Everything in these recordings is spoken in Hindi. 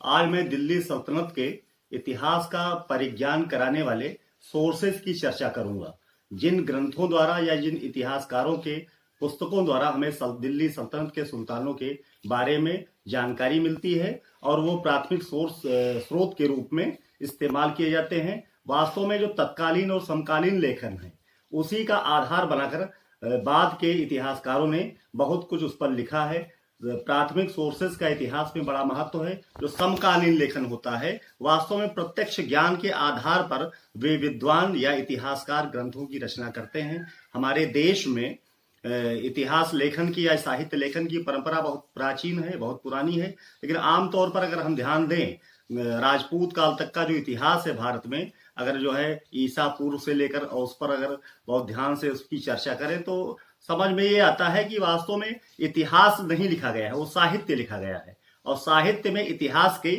आज मैं दिल्ली सल्तनत के इतिहास का परिज्ञान कराने वाले सोर्सेस की चर्चा करूंगा, जिन ग्रंथों द्वारा या जिन इतिहासकारों के पुस्तकों द्वारा हमें दिल्ली सल्तनत के सुल्तानों के बारे में जानकारी मिलती है और वो प्राथमिक स्रोत के रूप में इस्तेमाल किए जाते हैं। वास्तव में जो तत्कालीन और समकालीन लेखन है उसी का आधार बनाकर बाद के इतिहासकारों ने बहुत कुछ उस पर लिखा है। प्राथमिक सोर्सेस का इतिहास में बड़ा महत्व है। जो समकालीन लेखन होता है वास्तव में प्रत्यक्ष ज्ञान के आधार पर वे विद्वान या इतिहासकार ग्रंथों की रचना करते हैं। हमारे देश में इतिहास लेखन की या साहित्य लेखन की परंपरा बहुत प्राचीन है, बहुत पुरानी है। लेकिन आमतौर पर अगर हम ध्यान दें, राजपूत काल तक का जो इतिहास है भारत में, अगर जो है ईसा पूर्व से लेकर और उस पर अगर बहुत ध्यान से उसकी चर्चा करें तो समझ में ये आता है कि वास्तव में इतिहास नहीं लिखा गया है, वो साहित्य लिखा गया है। और साहित्य में इतिहास के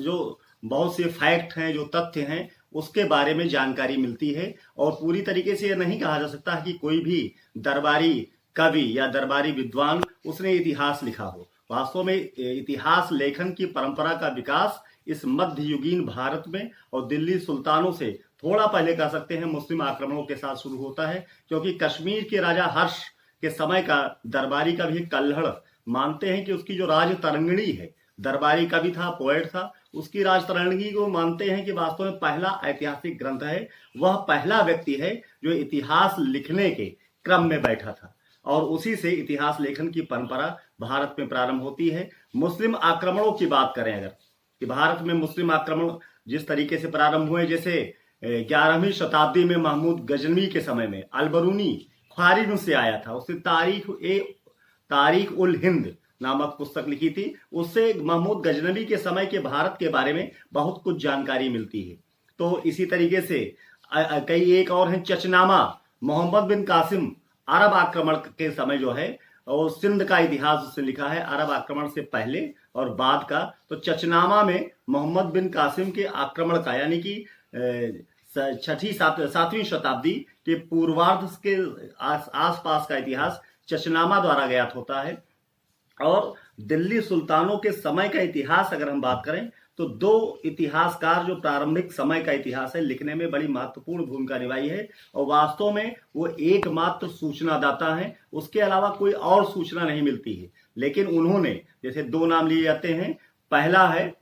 जो बहुत से फैक्ट हैं, जो तथ्य हैं, उसके बारे में जानकारी मिलती है। और पूरी तरीके से यह नहीं कहा जा सकता है कि कोई भी दरबारी कवि या दरबारी विद्वान उसने इतिहास लिखा हो। वास्तव में इतिहास लेखन की परंपरा का विकास इस मध्ययुगीन भारत में और दिल्ली सुल्तानों से थोड़ा पहले कह सकते हैं मुस्लिम आक्रमणों के साथ शुरू होता है, क्योंकि कश्मीर के राजा हर्ष के समय का दरबारी कवि कल्हड़ मानते हैं कि उसकी जो राज तरंगिणी है, दरबारी कवि था, पोएट था, उसकी राज तरंगिणी को मानते हैं कि वास्तव में पहला ऐतिहासिक ग्रंथ है। वह पहला व्यक्ति है जो इतिहास लिखने के क्रम में बैठा था और उसी से इतिहास लेखन की परंपरा भारत में प्रारंभ होती है। मुस्लिम आक्रमणों की बात करें अगर, कि भारत में मुस्लिम आक्रमण जिस तरीके से प्रारंभ हुए, जैसे 11वीं शताब्दी में महमूद गजनवी के समय में अलबरूनी ख्वारिज़्म से आया था, उसने तारीख उल हिंद नामक पुस्तक लिखी थी। उससे महमूद गजनवी के समय के भारत के बारे में बहुत कुछ जानकारी मिलती है। तो इसी तरीके से कई एक और हैं चचनामा, मोहम्मद बिन कासिम अरब आक्रमण के समय जो है और सिंध का इतिहास उसने लिखा है, अरब आक्रमण से पहले और बाद का। तो चचनामा में मोहम्मद बिन कासिम के आक्रमण का, यानी कि 7वीं शताब्दी के पूर्वार्ध के आसपास का इतिहास चचनामा द्वारा ज्ञात होता है। और दिल्ली सुल्तानों के समय का इतिहास अगर हम बात करें तो दो इतिहासकार जो प्रारंभिक समय का इतिहास है लिखने में बड़ी महत्वपूर्ण भूमिका निभाई है और वास्तव में वो एकमात्र सूचना दाता है, उसके अलावा कोई और सूचना नहीं मिलती है। लेकिन उन्होंने जैसे दो नाम लिए जाते हैं, पहला है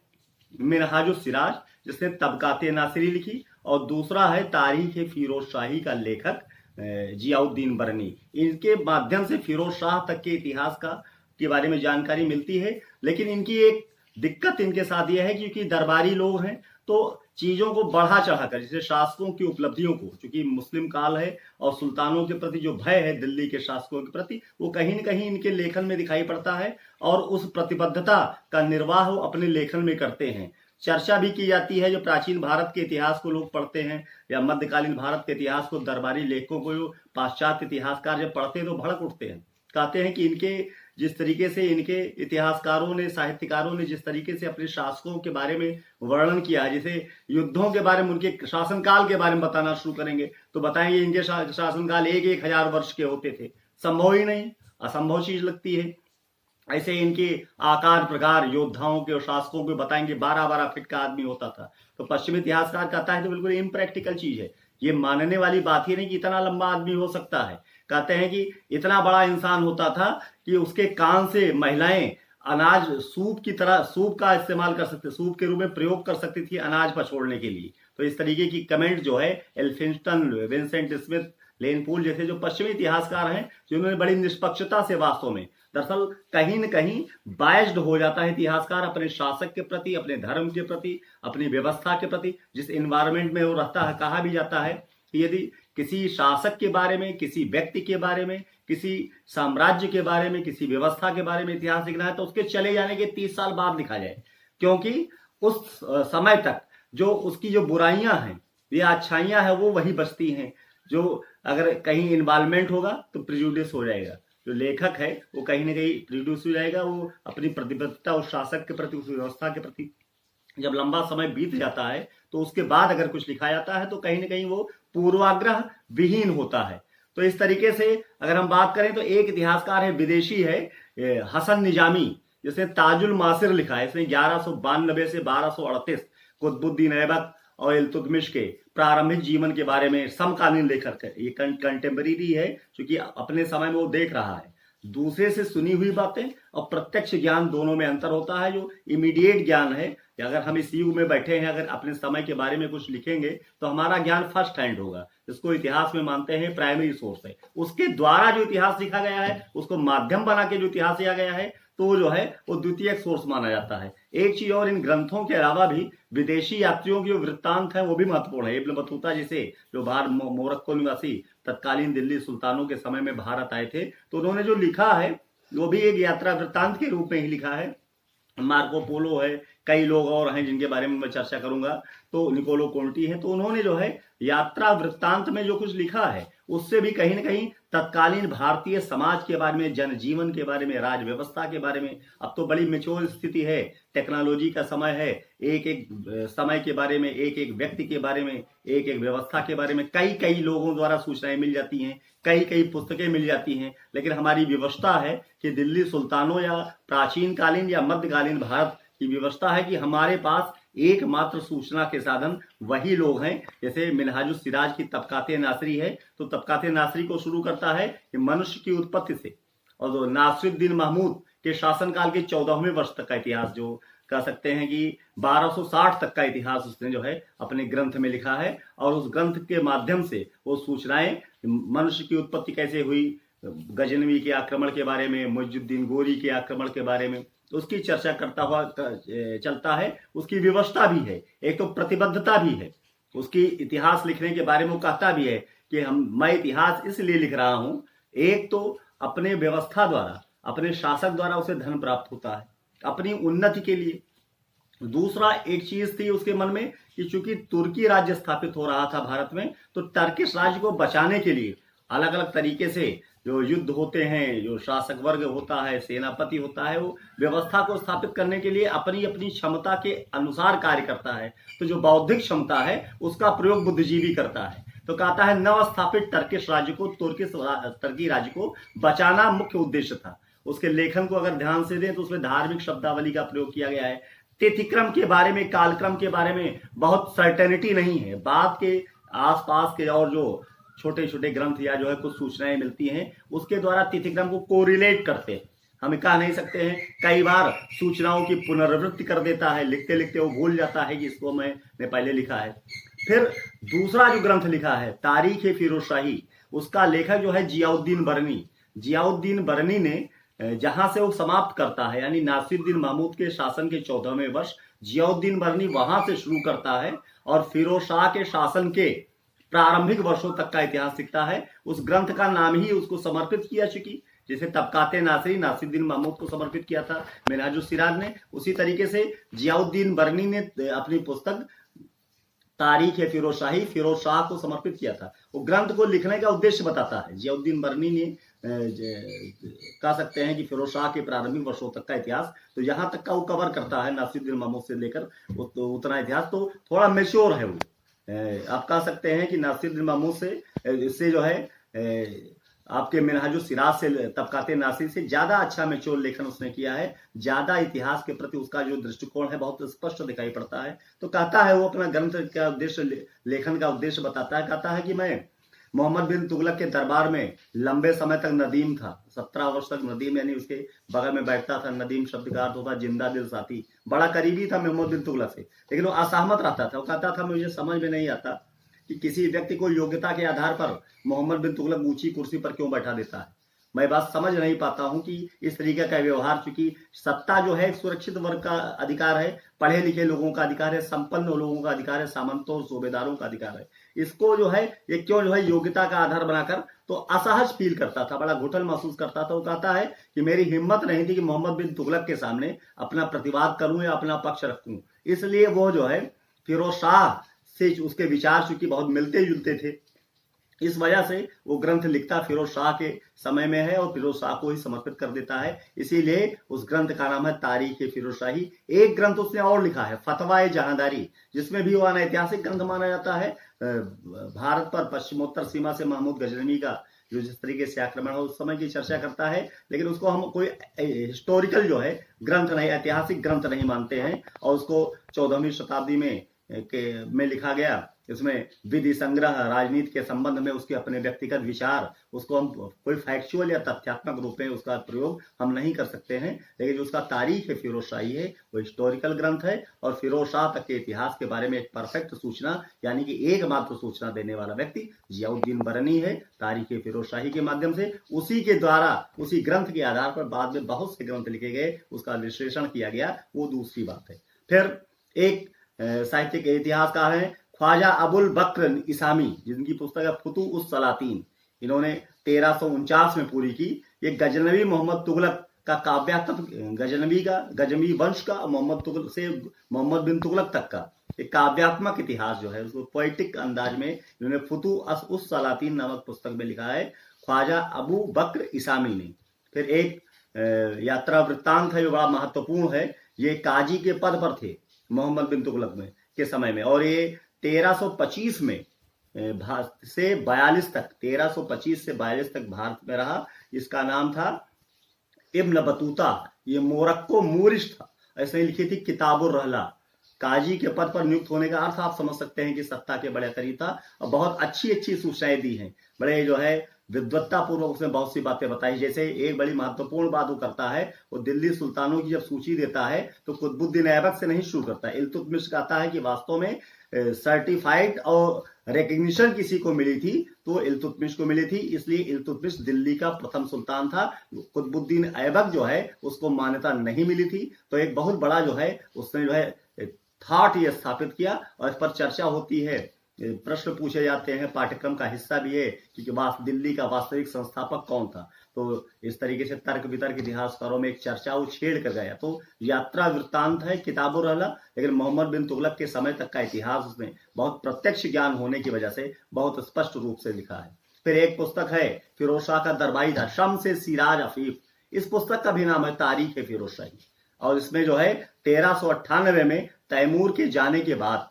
मिनहाजुस सिराज जिसने तबकाते नासिरी लिखी और दूसरा है तारीख फिरोज शाही का लेखक जियाउद्दीन बरनी। इनके माध्यम से फिरोज शाह तक के इतिहास के बारे में जानकारी मिलती है। लेकिन इनकी एक दिक्कत इनके साथ यह है क्योंकि दरबारी लोग हैं तो चीजों को बढ़ा चढ़ाकर, जैसे शासकों की उपलब्धियों को, क्योंकि मुस्लिम काल है और सुल्तानों के प्रति जो भय है दिल्ली के शासकों के प्रति, वो कहीं न कहीं इनके लेखन में दिखाई पड़ता है और उस प्रतिबद्धता का निर्वाह वो अपने लेखन में करते हैं। चर्चा भी की जाती है, जो प्राचीन भारत के इतिहास को लोग पढ़ते हैं या मध्यकालीन भारत के इतिहास को, दरबारी लेखकों को पाश्चात्य इतिहासकार जब पढ़ते हैं तो भड़क उठते हैं, कहते हैं कि इनके जिस तरीके से इनके इतिहासकारों ने, साहित्यकारों ने जिस तरीके से अपने शासकों के बारे में वर्णन किया, जैसे युद्धों के बारे में, उनके शासनकाल के बारे में बताना शुरू करेंगे तो बताएंगे इनके शासनकाल 1,000 वर्ष के होते थे। संभव ही नहीं, असंभव चीज लगती है। ऐसे इनके आकार प्रकार योद्धाओं के और शासकों के बताएंगे 12-12 फीट का आदमी होता था। तो पश्चिमी इतिहासकार कहता है तो बिल्कुल इम्प्रैक्टिकल चीज है, ये मानने वाली बात ही नहीं कि इतना लंबा आदमी हो सकता है। कहते हैं कि इतना बड़ा इंसान होता था कि उसके कान से महिलाएं अनाज सूप की तरह, सूप का इस्तेमाल कर सकते, सूप के रूप में प्रयोग कर सकती थी अनाज पछोड़ने के लिए। तो इस तरीके की कमेंट जो है एल्फिंस्टन, विंसेंट स्मिथ, लेनपूल जैसे जो पश्चिमी इतिहासकार हैं, जिन्होंने बड़ी निष्पक्षता से, वास्तव में दरअसल कहीं न कहीं बायस्ड हो जाता है इतिहासकार अपने शासक के प्रति, अपने धर्म के प्रति, अपनी व्यवस्था के प्रति, जिस एनवायरमेंट में वो रहता है। कहा भी जाता है कि यदि किसी शासक के बारे में, किसी व्यक्ति के बारे में, किसी साम्राज्य के बारे में, किसी व्यवस्था के बारे में इतिहास लिखना है तो उसके चले जाने के 30 साल बाद लिखा जाए, क्योंकि उस समय तक जो उसकी जो बुराइयां हैं या अच्छाइयां हैं वो वही बचती हैं। जो अगर कहीं इन्वॉल्वमेंट होगा तो प्रिजुडिस हो जाएगा, जो लेखक है वो कहीं ना कहीं प्रिजुडिस हो जाएगा, वो अपनी प्रतिबद्धता उस शासक के प्रति, उस व्यवस्था के प्रति जब लंबा समय बीत जाता है तो उसके बाद अगर कुछ लिखा जाता है तो कहीं ना कहीं वो पूर्वाग्रह विहीन होता है। तो इस तरीके से अगर हम बात करें तो एक इतिहासकार है, विदेशी है, हसन निजामी, जैसे ताजुल मासिर लिखा है, इसने 1192 से 1238 कुतुबुद्दीन ऐबक और इल्तुतमिश के प्रारंभिक जीवन के बारे में समकालीन लेखक है, ये कंटेम्परेरी है, क्योंकि अपने समय में वो देख रहा है। दूसरे से सुनी हुई बातें और प्रत्यक्ष ज्ञान दोनों में अंतर होता है। जो इमीडिएट ज्ञान है कि अगर हम इस युग में बैठे हैं, अगर अपने समय के बारे में कुछ लिखेंगे तो हमारा ज्ञान फर्स्ट हैंड होगा, जिसको इतिहास में मानते हैं प्राइमरी सोर्स है। उसके द्वारा जो इतिहास लिखा गया है, उसको माध्यम बना के जो इतिहास लिया गया है, तो जो है वो द्वितीय सोर्स माना जाता है। एक चीज और, इन ग्रंथों के अलावा भी विदेशी यात्रियों के जो वृत्तांत है वो भी महत्वपूर्ण है। इब्न बतूता जिसे जो बाहर मोरक्को निवासी तत्कालीन दिल्ली सुल्तानों के समय में भारत आए थे, तो उन्होंने जो लिखा है वो भी एक यात्रा वृत्तांत के रूप में ही लिखा है। मार्को पोलो है, कई लोग और हैं जिनके बारे में मैं चर्चा करूंगा, तो निकोलो कोंटी है। तो उन्होंने जो है यात्रा वृत्तांत में जो कुछ लिखा है उससे भी कहीं ना कहीं तत्कालीन भारतीय समाज के बारे में, जनजीवन के बारे में, राज व्यवस्था के बारे में, अब तो बड़ी मेच्योर स्थिति है, टेक्नोलॉजी का समय है, एक एक समय के बारे में, एक एक व्यक्ति के बारे में, एक एक व्यवस्था के बारे में कई कई लोगों द्वारा सूचनाएं मिल जाती हैं, कई कई पुस्तकें मिल जाती हैं। लेकिन हमारी व्यवस्था है कि दिल्ली सुल्तानों या प्राचीन कालीन या मध्यकालीन भारत की व्यवस्था है कि हमारे पास एकमात्र सूचना के साधन वही लोग हैं। जैसे मिनहाजुस सिराज की तबकाते नासरी है, तो तबकाते नासरी को शुरू करता है कि मनुष्य की उत्पत्ति से, और जो नासिरुद्दीन महमूद के शासनकाल के 14वें वर्ष तक का इतिहास, जो कह सकते हैं कि 1260 तक का इतिहास उसने जो है अपने ग्रंथ में लिखा है। और उस ग्रंथ के माध्यम से वो सूचनाएं, मनुष्य की उत्पत्ति कैसे हुई, गजनवी के आक्रमण के बारे में, मुइजुद्दीन गोरी के आक्रमण के बारे में उसकी चर्चा करता हुआ चलता है। उसकी व्यवस्था भी है, एक तो प्रतिबद्धता भी है। उसकी इतिहास लिखने के बारे में वो कहता भी है कि मैं इतिहास इसलिए लिख रहा हूं, एक तो अपने व्यवस्था द्वारा, अपने शासक द्वारा उसे धन प्राप्त होता है अपनी उन्नति के लिए। दूसरा एक चीज थी उसके मन में कि चूंकि तुर्की राज्य स्थापित हो रहा था भारत में, तो टर्किश राज्य को बचाने के लिए अलग अलग तरीके से जो युद्ध होते हैं, जो शासक वर्ग होता है, सेनापति होता है, वो व्यवस्था को स्थापित करने के लिए अपनी अपनी क्षमता के अनुसार कार्य करता है। तो जो बौद्धिक क्षमता है उसका प्रयोग बुद्धिजीवी करता है। तो कहता है नव स्थापित टर्किश राज्य को, तुर्की राज्य को बचाना मुख्य उद्देश्य था। उसके लेखन को अगर ध्यान से दें तो उसमें धार्मिक शब्दावली का प्रयोग किया गया है। तिथिक्रम के बारे में, कालक्रम के बारे में बहुत सर्टेनिटी नहीं है। बाद के आसपास के और जो छोटे छोटे ग्रंथ या जो है कुछ सूचनाएं मिलती हैं, उसके द्वारा तिथिक्रम को कोरिलेट करते हैं। हम कह नहीं सकते हैं, कई बार सूचनाओं की पुनरावृत्ति कर देता है, लिखते लिखते वो भूल जाता है कि इसको मैंने पहले लिखा है। फिर दूसरा जो ग्रंथ लिखा है तारीख फिरोज शाही, उसका लेखक जो है जियाउद्दीन बरनी। जियाउद्दीन बरनी ने जहां से वो समाप्त करता है, यानी नासिरुद्दीन महमूद के शासन के 14वें वर्ष, जियाउद्दीन बरनी वहां से शुरू करता है और फिरोज शाह के शासन के प्रारंभिक वर्षों तक का इतिहास लिखता है। उस ग्रंथ का नाम ही उसको समर्पित किया, चुकी जैसे तबकाते नासरी नासिरुद्दीन महमूद को समर्पित किया था मिनहाजुस सिराज ने, उसी तरीके से जियाउद्दीन बरनी ने अपनी पुस्तक तारीख फिरोज शाही फिरोज शाह को समर्पित किया था। वो ग्रंथ को लिखने का उद्देश्य बताता है। जियाउद्दीन बरनी ने कह सकते हैं कि फिरोज शाह के प्रारंभिक वर्षों तक का इतिहास, तो यहाँ तक का वो कवर करता है, नासिरुद्दीन महमूद से लेकर उतना इतिहास, तो थोड़ा मेच्योर है वो। आप कह सकते हैं कि नासिरुद्दीन महमूद से इससे जो है आपके मिनहाजुस सिराज से, तबकाते नासिर से ज्यादा अच्छा मेच्योर लेखन उसने किया है। ज्यादा इतिहास के प्रति उसका जो दृष्टिकोण है बहुत स्पष्ट दिखाई पड़ता है। तो कहता है वो अपना ग्रंथ का उद्देश्य, लेखन का उद्देश्य बताता है। कहता है कि मैं मोहम्मद बिन तुगलक के दरबार में लंबे समय तक नदीम था, 17 वर्ष तक नदीम, यानी उसके बगल में बैठता था। नदीम शब्द का अर्थ होता जिंदा दिल साथी, बड़ा करीबी था मोहम्मद बिन तुगलक से, लेकिन वो असहमत रहता था। वो कहता था मुझे समझ में नहीं आता कि किसी व्यक्ति को योग्यता के आधार पर मोहम्मद बिन तुगलक ऊंची कुर्सी पर क्यों बैठा देता है। मैं बात समझ नहीं पाता हूं कि इस तरीके का व्यवहार, चूंकि सत्ता जो है सुरक्षित वर्ग का अधिकार है, पढ़े लिखे लोगों का अधिकार है, संपन्न लोगों का अधिकार है, सामंतों और सूबेदारों का अधिकार है। इसको जो है ये क्यों जो है योग्यता का आधार बनाकर, तो असहज फील करता था, बड़ा घुटन महसूस करता था। वो कहता है कि मेरी हिम्मत नहीं थी कि मोहम्मद बिन तुगलक के सामने अपना प्रतिवाद करूं या अपना पक्ष रखूं। इसलिए वो जो है फिरोज शाह से उसके विचार चूंकि बहुत मिलते जुलते थे, इस वजह से वो ग्रंथ लिखता फिरोज शाह के समय में है और फिरोज शाह को ही समर्पित कर देता है। इसीलिए उस ग्रंथ का नाम है तारीख फिरोज शाही। एक ग्रंथ उसने और लिखा है फतवा जहांदारी, जिसमें भी वो अनैतिहासिक ग्रंथ माना जाता है। भारत पर पश्चिमोत्तर सीमा से महमूद गजनवी का जो जिस तरीके से आक्रमण हो उस समय की चर्चा करता है, लेकिन उसको हम कोई हिस्टोरिकल जो है ग्रंथ नहीं, ऐतिहासिक ग्रंथ नहीं मानते हैं, और उसको 14वीं शताब्दी में लिखा गया। इसमें विधि संग्रह, राजनीति के संबंध में उसके अपने व्यक्तिगत विचार, उसको हम कोई फैक्चुअल या तथ्यात्मक रूप में उसका प्रयोग हम नहीं कर सकते हैं। लेकिन जो उसका तारीख है फिरोजशाही है, वो हिस्टोरिकल ग्रंथ है, और फिरोज शाह तक के इतिहास के बारे में एक परफेक्ट सूचना, यानी कि एकमात्र सूचना देने वाला व्यक्ति जियाउद्दीन बरनी है, तारीख फिरोजशाही के माध्यम से। उसी के द्वारा, उसी ग्रंथ के आधार पर बाद में बहुत से ग्रंथ लिखे गए, उसका विश्लेषण किया गया, वो दूसरी बात है। फिर एक साहित्यिक इतिहासकार है ख्वाजा अबुल बक्र इसामी, जिनकी पुस्तक है फुतू उस सलातीन, इन्होंने 1349 में पूरी की। ये गजनवी मोहम्मद तुगलक का काव्यात्मक, गजनवी वंश का मोहम्मद तुगलक से मोहम्मद बिन तुगलक तक का एक काव्यात्मक इतिहास जो है, उसको पोएटिक अंदाज में इन्होंने फुतू उस सलातीन नामक पुस्तक में लिखा है, ख्वाजा अबू बक्र इसामी ने। फिर एक यात्रा वृत्तांत है जो बड़ा महत्वपूर्ण है। ये काजी के पद पर थे मोहम्मद बिन तुगलक में के समय में, और ये 1325 में से 42 तक, 1325 से 42 तक भारत में रहा। इसका नाम था इब्न बतूता, ये मोरक्को मूरिश था। ऐसे ही लिखी थी किताबुर रहला। काजी के पद पर नियुक्त होने का अर्थ आप समझ सकते हैं कि सत्ता के बड़े करीब था, और बहुत अच्छी अच्छी सूचनाएं दी हैं, बड़े जो है विद्वत्ता पूर्वक उसने बहुत सी बातें बताई। जैसे एक बड़ी महत्वपूर्ण बात वो करता है, वो दिल्ली सुल्तानों की जब सूची देता है तो कुतुबुद्दीन ऐबक से नहीं शुरू करता है। इल्तुतमिश कहता है कि वास्तव में सर्टिफाइड और रिकग्निशन किसी को मिली थी तो इल्तुतमिश को मिली थी, इसलिए इल्तुतमिश दिल्ली का प्रथम सुल्तान था। कुतुबुद्दीन ऐबक जो है उसको मान्यता नहीं मिली थी। तो एक बहुत बड़ा जो है उसने जो है थॉट ये स्थापित किया, और इस पर चर्चा होती है, प्रश्न पूछे जाते हैं, पाठ्यक्रम का हिस्सा भी है कि दिल्ली का वास्तविक संस्थापक कौन था। तो इस तरीके से तर्क वितर्क इतिहासकारों में एक चर्चा वो छेड़ कर गया। तो यात्रा वृत्तांत है किताबुर रहला, लेकिन मोहम्मद बिन तुगलक के समय तक का इतिहास उसने बहुत प्रत्यक्ष ज्ञान होने की वजह से बहुत स्पष्ट रूप से लिखा है। फिर एक पुस्तक है फिरोज शाह का दरबारी था, शम्स से सिराज अफीफ। इस पुस्तक का भी नाम है तारीख फिरोजशाही, और इसमें जो है 1398 में तैमूर के जाने के बाद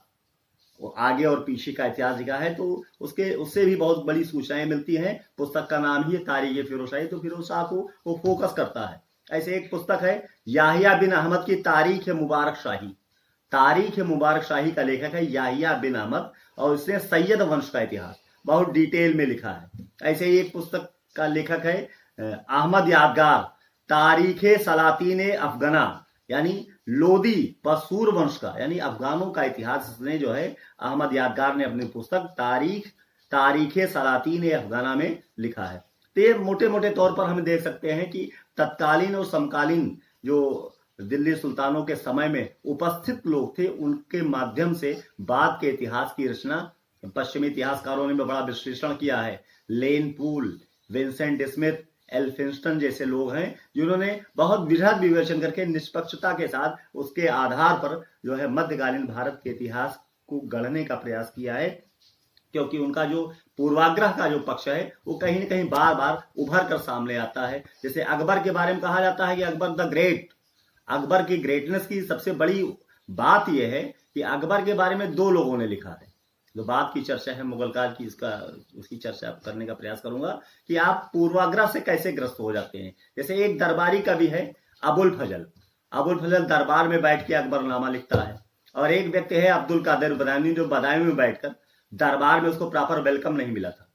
वो आगे और पीछे का इतिहास लिखा है। तो उससे भी बहुत बड़ी सूचनाएं मिलती हैं। पुस्तक का नाम ही है तारीख फिरोजशाही, तो फिरोज शाह को वो फोकस करता है। ऐसे एक पुस्तक है याहिया बिन अहमद की तारीख मुबारक शाही। तारीख मुबारक शाही का लेखक है याहिया बिन अहमद, और इसने सैयद वंश का इतिहास बहुत डिटेल में लिखा है। ऐसे ही एक पुस्तक का लेखक है अहमद यादगार, तारीख सलातीन अफगाना, यानी लोदी पसूर वंश का, यानी अफगानों का इतिहास इसने जो है अहमद यादगार ने अपनी पुस्तक तारीख सलातीन अफगाना में लिखा है। तो ये मोटे मोटे तौर पर हम देख सकते हैं कि तत्कालीन और समकालीन जो दिल्ली सुल्तानों के समय में उपस्थित लोग थे, उनके माध्यम से बाद के इतिहास की रचना पश्चिमी इतिहासकारों ने बड़ा विश्लेषण किया है। लेन पूल, विंसेंट स्मिथ, एल्फिंस्टन जैसे लोग हैं जिन्होंने बहुत बृहद विवेचन करके निष्पक्षता के साथ उसके आधार पर जो है मध्यकालीन भारत के इतिहास को गढ़ने का प्रयास किया है। क्योंकि उनका जो पूर्वाग्रह का जो पक्ष है वो कहीं न कहीं बार बार उभर कर सामने आता है। जैसे अकबर के बारे में कहा जाता है कि अकबर द ग्रेट, अकबर की ग्रेटनेस की सबसे बड़ी बात यह है कि अकबर के बारे में दो लोगों ने लिखा है। जो बात की चर्चा है मुगल काल की, उसकी चर्चा करने का प्रयास करूंगा कि आप पूर्वाग्रह से कैसे ग्रस्त हो जाते हैं। जैसे एक दरबारी कवि है अबुल फजल दरबार में बैठ के अकबरनामा लिखता है, और एक व्यक्ति है अब्दुल कादिर बदायूनी जो बदायूं में बैठकर दरबार में उसको प्रॉपर वेलकम नहीं मिला था।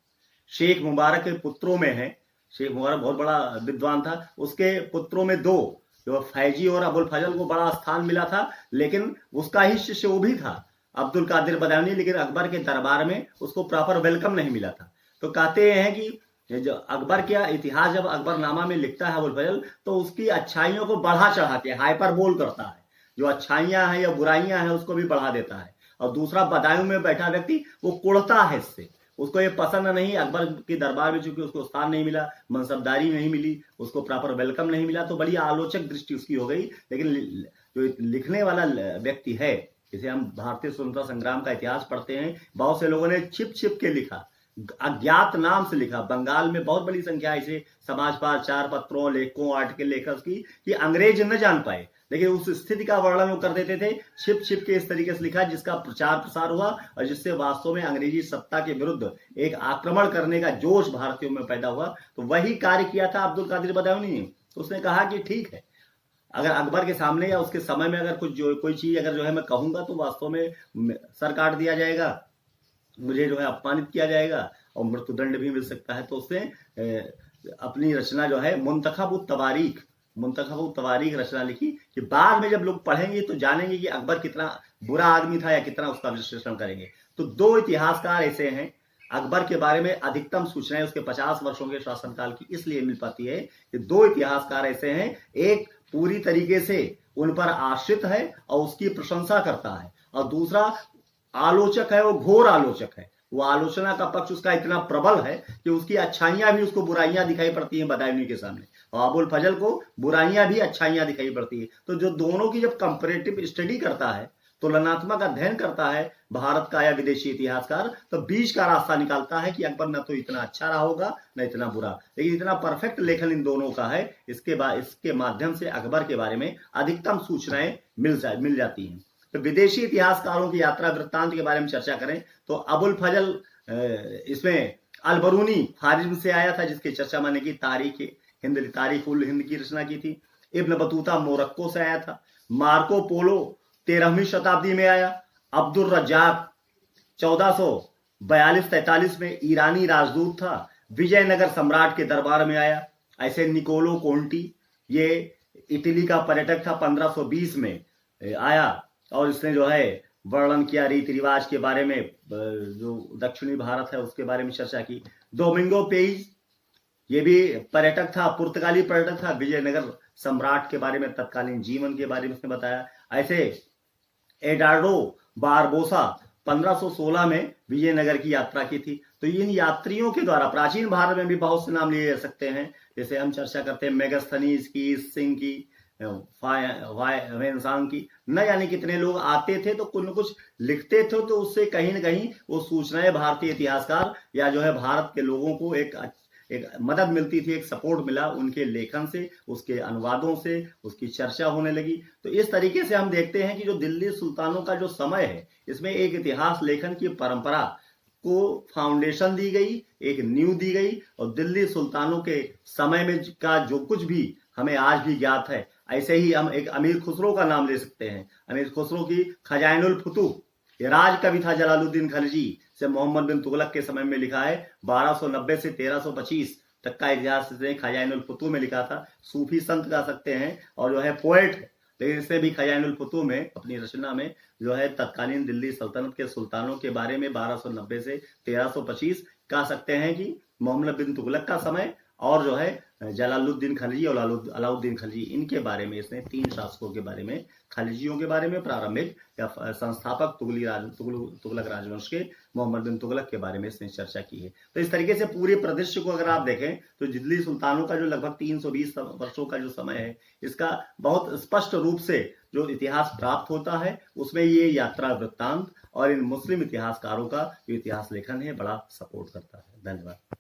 शेख मुबारक के पुत्रों में है, शेख मुबारक बहुत बड़ा विद्वान था, उसके पुत्रों में दो जो फैजी और अबुल फजल को बड़ा स्थान मिला था, लेकिन उसका ही शिष्य वो भी था अब्दुल कादिर बदायूनी, लेकिन अकबर के दरबार में उसको प्रॉपर वेलकम नहीं मिला था। तो कहते हैं कि जो अकबर का इतिहास जब अकबरनामा में लिखता है अबुल फजल, तो उसकी अच्छाइयों को बढ़ा चढ़ा के हाइपरबोल करता है, जो अच्छाइयां हैं या बुराइयां हैं उसको भी बढ़ा देता है। और दूसरा बदायूं में बैठा व्यक्ति वो कुड़ता है इससे, उसको ये पसंद नहीं। अकबर के दरबार में चूंकि उसको स्थान नहीं मिला, मनसबदारी नहीं मिली, उसको प्रॉपर वेलकम नहीं मिला, तो बड़ी आलोचक दृष्टि उसकी हो गई। लेकिन जो लिखने वाला व्यक्ति है, जैसे हम भारतीय स्वतंत्रता संग्राम का इतिहास पढ़ते हैं, बहुत से लोगों ने छिप छिप के लिखा, अज्ञात नाम से लिखा। बंगाल में बहुत बड़ी संख्या ऐसे समाजपाल चार पत्रों, लेखकों, आर्टिकल लेखक की कि अंग्रेज न जान पाए। लेकिन उस स्थिति का वर्णन वो कर देते थे, छिप छिप के इस तरीके से लिखा जिसका प्रचार प्रसार हुआ और जिससे वास्तव में अंग्रेजी सत्ता के विरुद्ध एक आक्रमण करने का जोश भारतीयों में पैदा हुआ। तो वही कार्य किया था अब्दुल कादिर बदायूनी ने। तो उसने कहा कि ठीक है, अगर अकबर के सामने या उसके समय में अगर कोई चीज अगर जो है मैं कहूंगा तो वास्तव में सर काट दिया जाएगा, मुझे जो है अपमानित किया जाएगा और मृत्युदंड भी मिल सकता है। तो उसने अपनी रचना जो है मुंतखब तवारीख रचना लिखी कि बाद में जब लोग पढ़ेंगे तो जानेंगे कि अकबर कितना बुरा आदमी था या कितना उसका विश्लेषण करेंगे। तो दो इतिहासकार ऐसे हैं, अकबर के बारे में अधिकतम सूचनाएं उसके 50 वर्षों के शासनकाल की इसलिए मिल पाती है कि दो इतिहासकार ऐसे हैं, एक पूरी तरीके से उन पर आश्रित है और उसकी प्रशंसा करता है, और दूसरा आलोचक है, वो घोर आलोचक है। वो आलोचना का पक्ष उसका इतना प्रबल है कि उसकी अच्छाइयां भी उसको बुराइयां दिखाई पड़ती हैं बदायूनी के सामने, और अबुल फजल को बुराइयां भी अच्छाइयां दिखाई पड़ती है। तो जो दोनों की जब कंपैरेटिव स्टडी करता है, तुलनात्मक अध्ययन करता है भारत का या विदेशी इतिहासकार, तो बीच का रास्ता निकालता है कि अकबर न तो इतना अच्छा रहा होगा न इतना बुरा, लेकिन इतना परफेक्ट लेखन इन दोनों का है। इसके माध्यम से अकबर के बारे में अधिकतम सूचनाएं मिल जाती हैं। तो विदेशी इतिहासकारों की यात्रा वृत्तांत के बारे में चर्चा करें तो अबुल फजल इसमें अलबरूनी फारिस से आया था, जिसकी चर्चा मैंने की, तारीख उल हिंद की रचना की थी। इब्न बतूता मोरक्को से आया था। मार्को पोलो 13वीं शताब्दी में आया। अब्दुल रज्जाक 1442-43 में ईरानी राजदूत था, विजयनगर सम्राट के दरबार में आया। ऐसे निकोलो कोंटी, ये इटली का पर्यटक था, 1520 में आया और इसने जो है वर्णन किया रीति रिवाज के बारे में, जो दक्षिणी भारत है उसके बारे में चर्चा की। डोमिंगो पेज, ये भी पर्यटक था, पुर्तगाली पर्यटक था, विजयनगर सम्राट के बारे में, तत्कालीन जीवन के बारे में उसने बताया। ऐसे एडार्डो बारबोसा 1516 में विजयनगर की यात्रा की थी। तो इन यात्रियों के द्वारा प्राचीन भारत में भी बहुत से नाम लिए जा सकते हैं, जैसे हम चर्चा करते हैं मेगस्थनीज की, सिंह की, वेंसांग की, न जाने कितने लोग आते थे तो कुछ न कुछ लिखते थे, तो उससे कहीं न कहीं वो सूचनाएं भारतीय इतिहासकार या जो है भारत के लोगों को एक मदद मिलती थी, एक सपोर्ट मिला उनके लेखन से, उसके अनुवादों से, उसकी चर्चा होने लगी। तो इस तरीके से हम देखते हैं कि जो दिल्ली सुल्तानों का जो समय है, इसमें एक इतिहास लेखन की परंपरा को फाउंडेशन दी गई, एक नींव दी गई, और दिल्ली सुल्तानों के समय में का जो कुछ भी हमें आज भी ज्ञात है, ऐसे ही हम एक अमीर खुसरो का नाम ले सकते हैं। अमीर खुसरो की खजाइनुल फुतूह, ये राज कवि था जलालुद्दीन खलजी से मोहम्मद बिन तुगलक के समय में लिखा है। 1290 से 1325 तक का इतिहास इसने खजाइनुल फुतूह में लिखा था। सूफी संत कह सकते हैं और जो है पोएट है, लेकिन इसने भी खजाइनुल फुतूह में अपनी रचना में जो है तत्कालीन दिल्ली सल्तनत के सुल्तानों के बारे में 1290 से 1325 कह सकते हैं कि मोहम्मद बिन तुगलक का समय, और जो है जलालुद्दीन खलजी और अलाउद्दीन खलजी, इनके बारे में इसने 3 शासकों के बारे में, खलजियों के बारे में, प्रारंभिक या संस्थापक तुगलक राजवंश के मोहम्मद बिन तुगलक के बारे में इसने चर्चा की है। तो इस तरीके से पूरे परिदृश्य को अगर आप देखें तो दिल्ली सुल्तानों का जो लगभग 320 वर्षों का जो समय है, इसका बहुत स्पष्ट रूप से जो इतिहास प्राप्त होता है, उसमें ये यात्रा वृत्तांत और इन मुस्लिम इतिहासकारों का जो इतिहास लेखन है बड़ा सपोर्ट करता है। धन्यवाद।